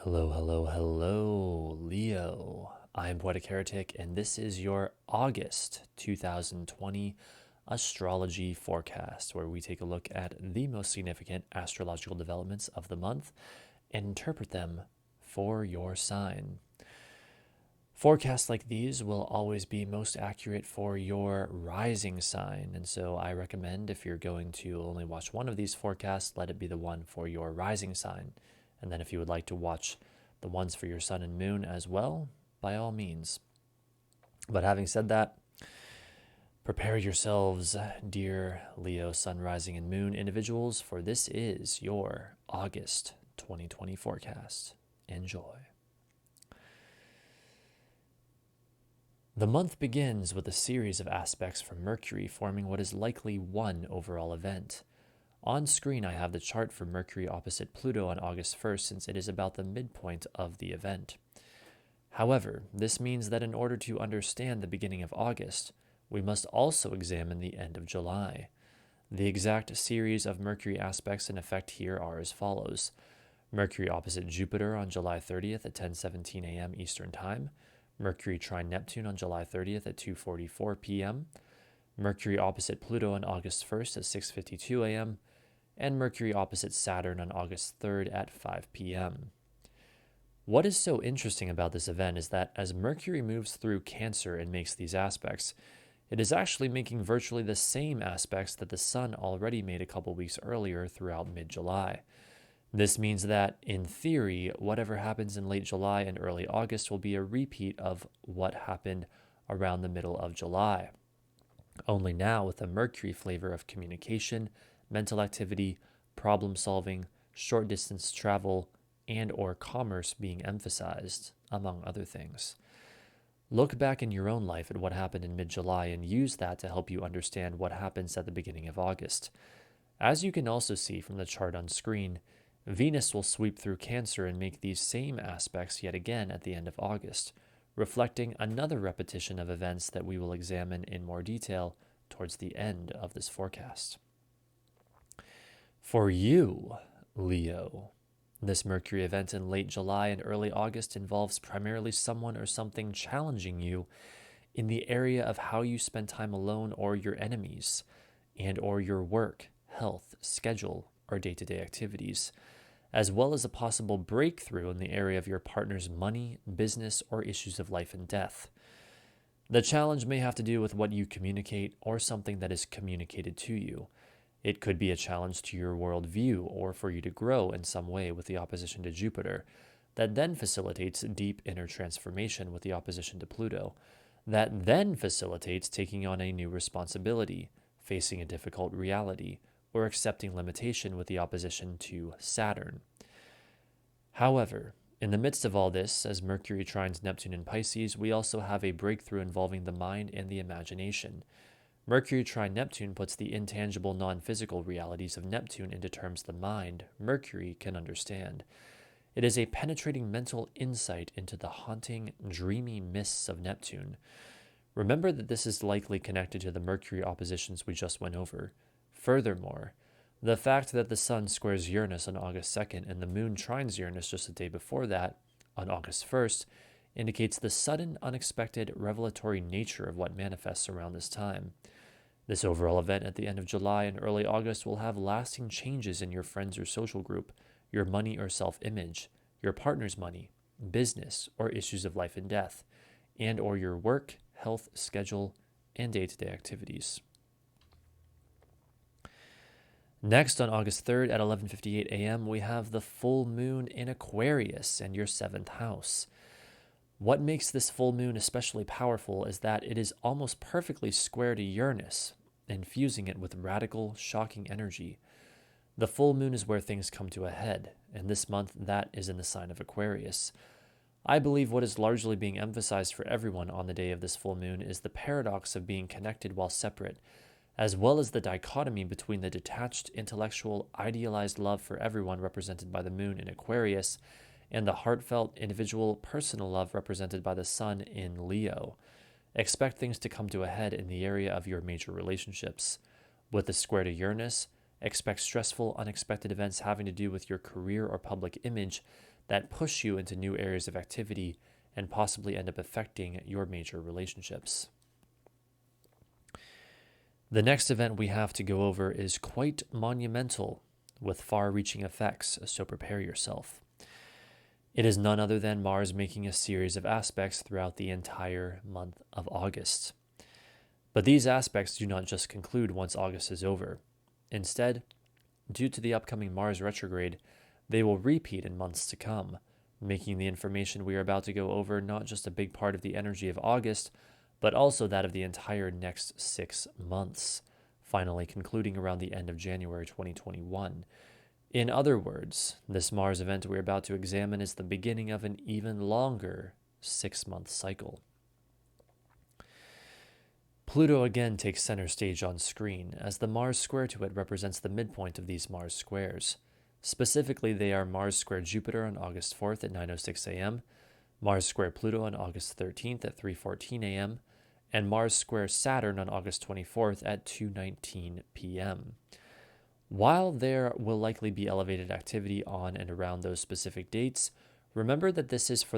Hello, hello, hello, Leo. I am Poetic Heretic, and this is your August 2020 astrology forecast, where we take a look at the most significant astrological developments of the month and interpret them for your sign. Forecasts like these will always be most accurate for your rising sign, and so I recommend if you're going to only watch one of these forecasts, let it be the one for your rising sign. And then if you would like to watch the ones for your sun and moon as well, by all means. But having said that, prepare yourselves, dear Leo, sun, rising, and moon individuals, for this is your August 2020 forecast. Enjoy. The month begins with a series of aspects from Mercury forming what is likely one overall event. On screen, I have the chart for Mercury opposite Pluto on August 1st, since it is about the midpoint of the event. However, this means that in order to understand the beginning of August, we must also examine the end of July. The exact series of Mercury aspects in effect here are as follows. Mercury opposite Jupiter on July 30th at 10:17 a.m. Eastern Time. Mercury trine Neptune on July 30th at 2:44 p.m. Mercury opposite Pluto on August 1st at 6:52 a.m. and Mercury opposite Saturn on August 3rd at 5 p.m. What is so interesting about this event is that as Mercury moves through Cancer and makes these aspects, it is actually making virtually the same aspects that the Sun already made a couple weeks earlier throughout mid-July. This means that, in theory, whatever happens in late July and early August will be a repeat of what happened around the middle of July. Only now with a Mercury flavor of communication, mental activity, problem solving, short distance travel, and or commerce being emphasized, among other things. Look back in your own life at what happened in mid-July and use that to help you understand what happens at the beginning of August. As you can also see from the chart on screen, Venus will sweep through Cancer and make these same aspects yet again at the end of August, reflecting another repetition of events that we will examine in more detail towards the end of this forecast. For you, Leo, this Mercury event in late July and early August involves primarily someone or something challenging you in the area of how you spend time alone or your enemies, and or your work, health, schedule, or day-to-day activities, as well as a possible breakthrough in the area of your partner's money, business, or issues of life and death. The challenge may have to do with what you communicate or something that is communicated to you. It could be a challenge to your worldview or for you to grow in some way with the opposition to Jupiter, that then facilitates deep inner transformation with the opposition to Pluto, that then facilitates taking on a new responsibility, facing a difficult reality, or accepting limitation with the opposition to Saturn. However, in the midst of all this, as Mercury trines Neptune in Pisces, we also have a breakthrough involving the mind and the imagination. Mercury trine Neptune puts the intangible, non-physical realities of Neptune into terms the mind, Mercury, can understand. It is a penetrating mental insight into the haunting, dreamy mists of Neptune. Remember that this is likely connected to the Mercury oppositions we just went over. Furthermore, the fact that the Sun squares Uranus on August 2nd and the Moon trines Uranus just a day before that, on August 1st, indicates the sudden, unexpected, revelatory nature of what manifests around this time. This overall event at the end of July and early August will have lasting changes in your friends or social group, your money or self-image, your partner's money, business, or issues of life and death, and or your work, health, schedule, and day-to-day activities. Next, on August 3rd at 11:58 a.m., we have the full moon in Aquarius and your 7th house. What makes this full moon especially powerful is that it is almost perfectly square to Uranus, infusing it with radical, shocking energy. The full moon is where things come to a head, and this month that is in the sign of Aquarius. I believe what is largely being emphasized for everyone on the day of this full moon is the paradox of being connected while separate, as well as the dichotomy between the detached, intellectual, idealized love for everyone represented by the moon in Aquarius and the heartfelt, individual, personal love represented by the Sun in Leo. Expect things to come to a head in the area of your major relationships. With the square to Uranus, expect stressful, unexpected events having to do with your career or public image that push you into new areas of activity and possibly end up affecting your major relationships. The next event we have to go over is quite monumental with far-reaching effects, so prepare yourself. It is none other than Mars making a series of aspects throughout the entire month of August. But these aspects do not just conclude once August is over. Instead, due to the upcoming Mars retrograde, they will repeat in months to come, making the information we are about to go over not just a big part of the energy of August, but also that of the entire next 6 months, finally concluding around the end of January 2021. In other words, this Mars event we're about to examine is the beginning of an even longer 6-month cycle. Pluto again takes center stage on screen, as the Mars square to it represents the midpoint of these Mars squares. Specifically, they are Mars square Jupiter on August 4th at 9:06 a.m., Mars square Pluto on August 13th at 3:14 a.m., and Mars square Saturn on August 24th at 2:19 p.m. While there will likely be elevated activity on and around those specific dates, remember that this is for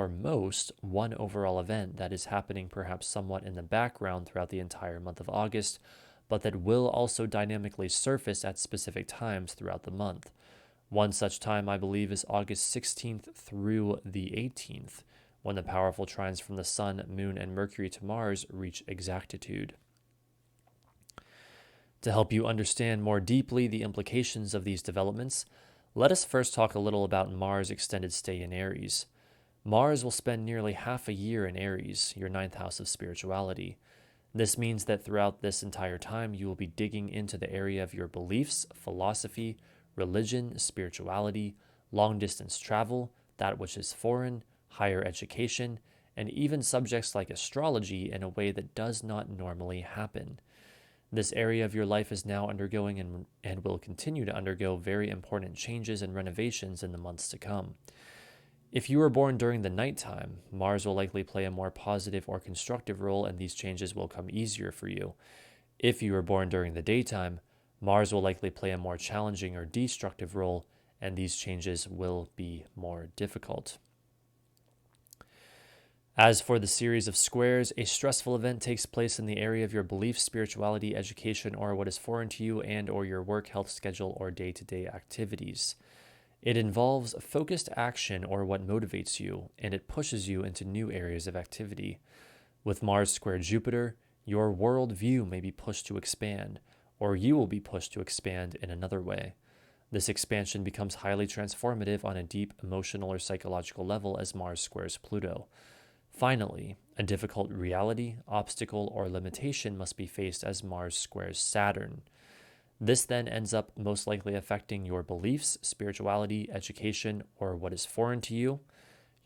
most one overall event that is happening perhaps somewhat in the background throughout the entire month of August, but that will also dynamically surface at specific times throughout the month. One such time, I believe, is August 16th through the 18th, when the powerful trines from the Sun, Moon, and Mercury to Mars reach exactitude. To help you understand more deeply the implications of these developments, let us first talk a little about Mars' extended stay in Aries. Mars will spend nearly half a year in Aries, your 9th house of spirituality. This means that throughout this entire time, you will be digging into the area of your beliefs, philosophy, religion, spirituality, long-distance travel, that which is foreign, higher education, and even subjects like astrology in a way that does not normally happen. This area of your life is now undergoing and will continue to undergo very important changes and renovations in the months to come. If you were born during the nighttime, Mars will likely play a more positive or constructive role, and these changes will come easier for you. If you were born during the daytime, Mars will likely play a more challenging or destructive role, and these changes will be more difficult. As for the series of squares, a stressful event takes place in the area of your belief, spirituality, education, or what is foreign to you, and or your work, health schedule, or day-to-day activities. It involves focused action or what motivates you, and it pushes you into new areas of activity. With Mars square Jupiter, your worldview may be pushed to expand, or you will be pushed to expand in another way. This expansion becomes highly transformative on a deep emotional or psychological level as Mars squares Pluto. Finally, a difficult reality, obstacle, or limitation must be faced as Mars squares Saturn. This then ends up most likely affecting your beliefs, spirituality, education, or what is foreign to you,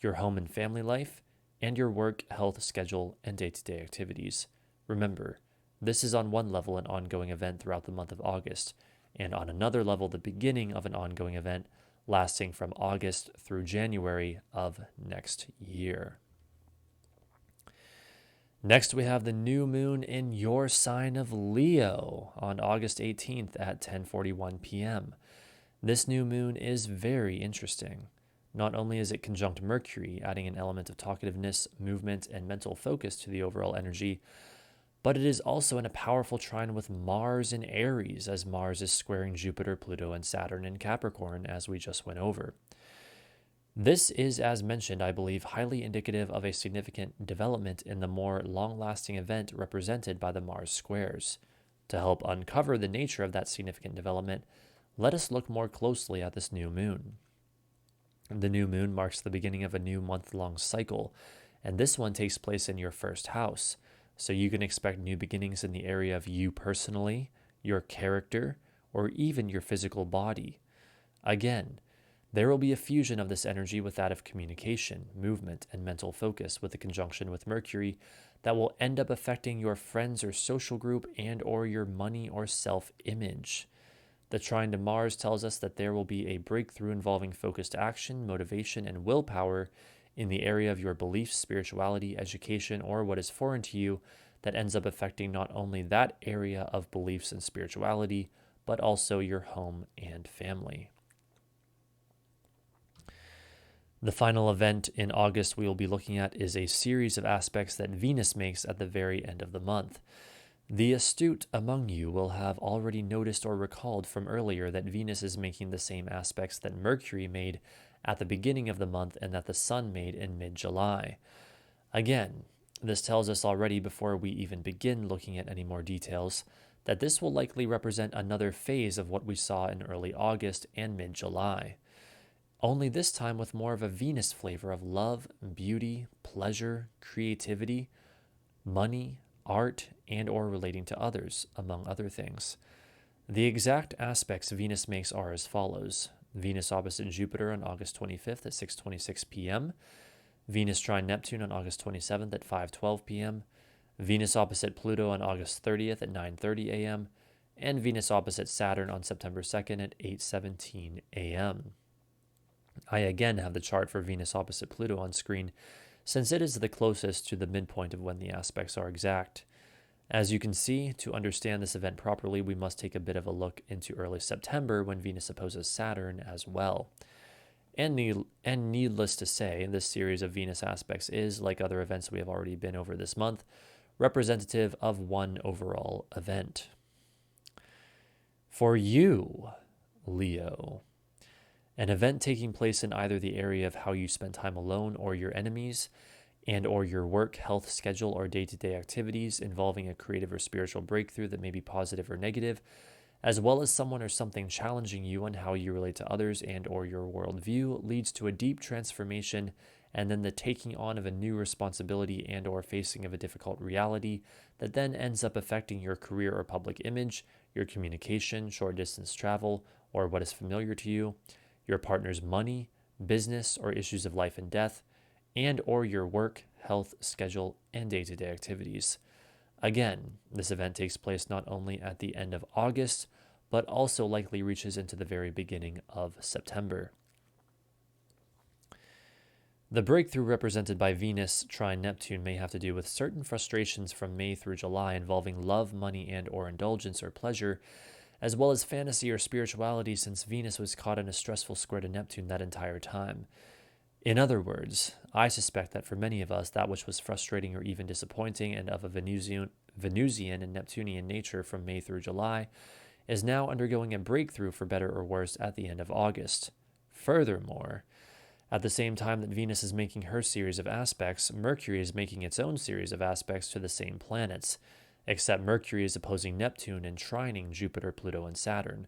your home and family life, and your work, health, schedule, and day-to-day activities. Remember, this is on one level an ongoing event throughout the month of August, and on another level the beginning of an ongoing event lasting from August through January of next year. Next, we have the new moon in your sign of Leo on August 18th at 10:41 p.m. This new moon is very interesting. Not only is it conjunct Mercury, adding an element of talkativeness, movement, and mental focus to the overall energy, but it is also in a powerful trine with Mars in Aries, as Mars is squaring Jupiter, Pluto, and Saturn in Capricorn, as we just went over. This is, as mentioned, I believe, highly indicative of a significant development in the more long-lasting event represented by the Mars squares. To help uncover the nature of that significant development, let us look more closely at this new moon. The new moon marks the beginning of a new month-long cycle, and this one takes place in your first house, so you can expect new beginnings in the area of you personally, your character, or even your physical body. Again, there will be a fusion of this energy with that of communication, movement, and mental focus with a conjunction with Mercury that will end up affecting your friends or social group and or your money or self-image. The trine to Mars tells us that there will be a breakthrough involving focused action, motivation, and willpower in the area of your beliefs, spirituality, education, or what is foreign to you that ends up affecting not only that area of beliefs and spirituality, but also your home and family. The final event in August we will be looking at is a series of aspects that Venus makes at the very end of the month. The astute among you will have already noticed or recalled from earlier that Venus is making the same aspects that Mercury made at the beginning of the month and that the Sun made in mid-July. Again, this tells us already before we even begin looking at any more details that this will likely represent another phase of what we saw in early August and mid-July. Only this time with more of a Venus flavor of love, beauty, pleasure, creativity, money, art, and or relating to others, among other things. The exact aspects Venus makes are as follows. Venus opposite Jupiter on August 25th at 6:26 p.m., Venus trine Neptune on August 27th at 5:12 p.m., Venus opposite Pluto on August 30th at 9:30 a.m., and Venus opposite Saturn on September 2nd at 8:17 a.m. I again have the chart for Venus opposite Pluto on screen, since it is the closest to the midpoint of when the aspects are exact. As you can see, to understand this event properly, we must take a bit of a look into early September when Venus opposes Saturn as well. And needless to say, this series of Venus aspects is, like other events we have already been over this month, representative of one overall event. For you, Leo, an event taking place in either the area of how you spend time alone or your enemies, and or your work, health, schedule, or day-to-day activities involving a creative or spiritual breakthrough that may be positive or negative, as well as someone or something challenging you on how you relate to others and or your worldview, leads to a deep transformation and then the taking on of a new responsibility and or facing of a difficult reality that then ends up affecting your career or public image, your communication, short distance travel, or what is familiar to you, your partner's money, business, or issues of life and death, and or your work, health, schedule, and day-to-day activities. Again, this event takes place not only at the end of August, but also likely reaches into the very beginning of September. The breakthrough represented by Venus trine Neptune may have to do with certain frustrations from May through July involving love, money, and or indulgence or pleasure, as well as fantasy or spirituality, since Venus was caught in a stressful square to Neptune that entire time. In other words, I suspect that for many of us, that which was frustrating or even disappointing and of a Venusian and Neptunian nature from May through July is now undergoing a breakthrough for better or worse at the end of August. Furthermore, at the same time that Venus is making her series of aspects, Mercury is making its own series of aspects to the same planets, except Mercury is opposing Neptune and trining Jupiter, Pluto, and Saturn.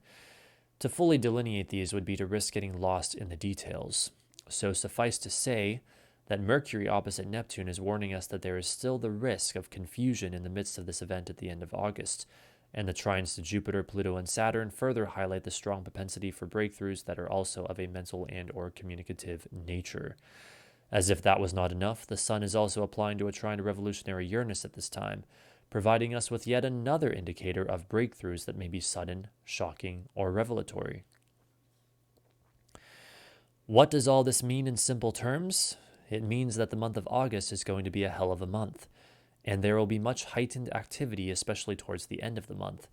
To fully delineate these would be to risk getting lost in the details. So suffice to say that Mercury opposite Neptune is warning us that there is still the risk of confusion in the midst of this event at the end of August, and the trines to Jupiter, Pluto, and Saturn further highlight the strong propensity for breakthroughs that are also of a mental and or communicative nature. As if that was not enough, the Sun is also applying to a trine to revolutionary Uranus at this time, providing us with yet another indicator of breakthroughs that may be sudden, shocking, or revelatory. What does all this mean in simple terms? It means that the month of August is going to be a hell of a month, and there will be much heightened activity, especially towards the end of the month.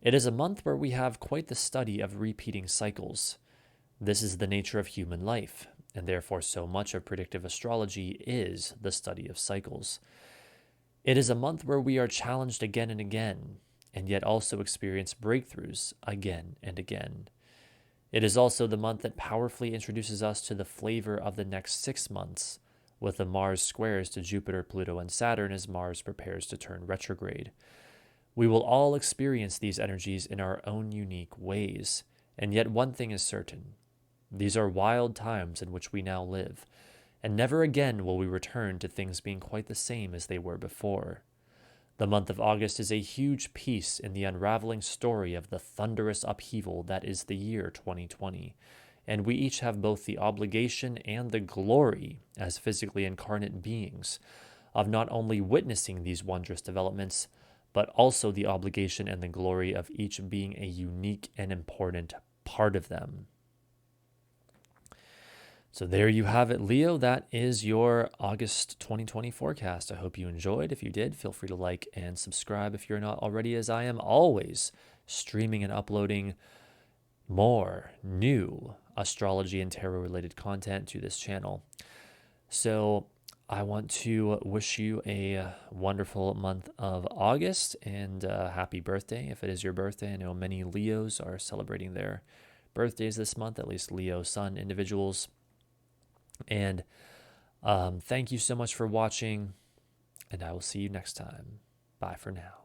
It is a month where we have quite the study of repeating cycles. This is the nature of human life, and therefore so much of predictive astrology is the study of cycles. It is a month where we are challenged again and again, and yet also experience breakthroughs again and again. It is also the month that powerfully introduces us to the flavor of the next 6 months, with the Mars squares to Jupiter, Pluto, and Saturn as Mars prepares to turn retrograde. We will all experience these energies in our own unique ways, and yet one thing is certain. These are wild times in which we now live, and never again will we return to things being quite the same as they were before. The month of August is a huge piece in the unraveling story of the thunderous upheaval that is the year 2020, and we each have both the obligation and the glory, as physically incarnate beings, of not only witnessing these wondrous developments, but also the obligation and the glory of each being a unique and important part of them. So there you have it, Leo. That is your August 2020 forecast. I hope you enjoyed. If you did, feel free to like and subscribe if you're not already, as I am always streaming and uploading more new astrology and tarot related content to this channel. So I want to wish you a wonderful month of August and happy birthday if it is your birthday. I know many Leos are celebrating their birthdays this month, at least Leo sun individuals. And thank you so much for watching, and I will see you next time. Bye for now.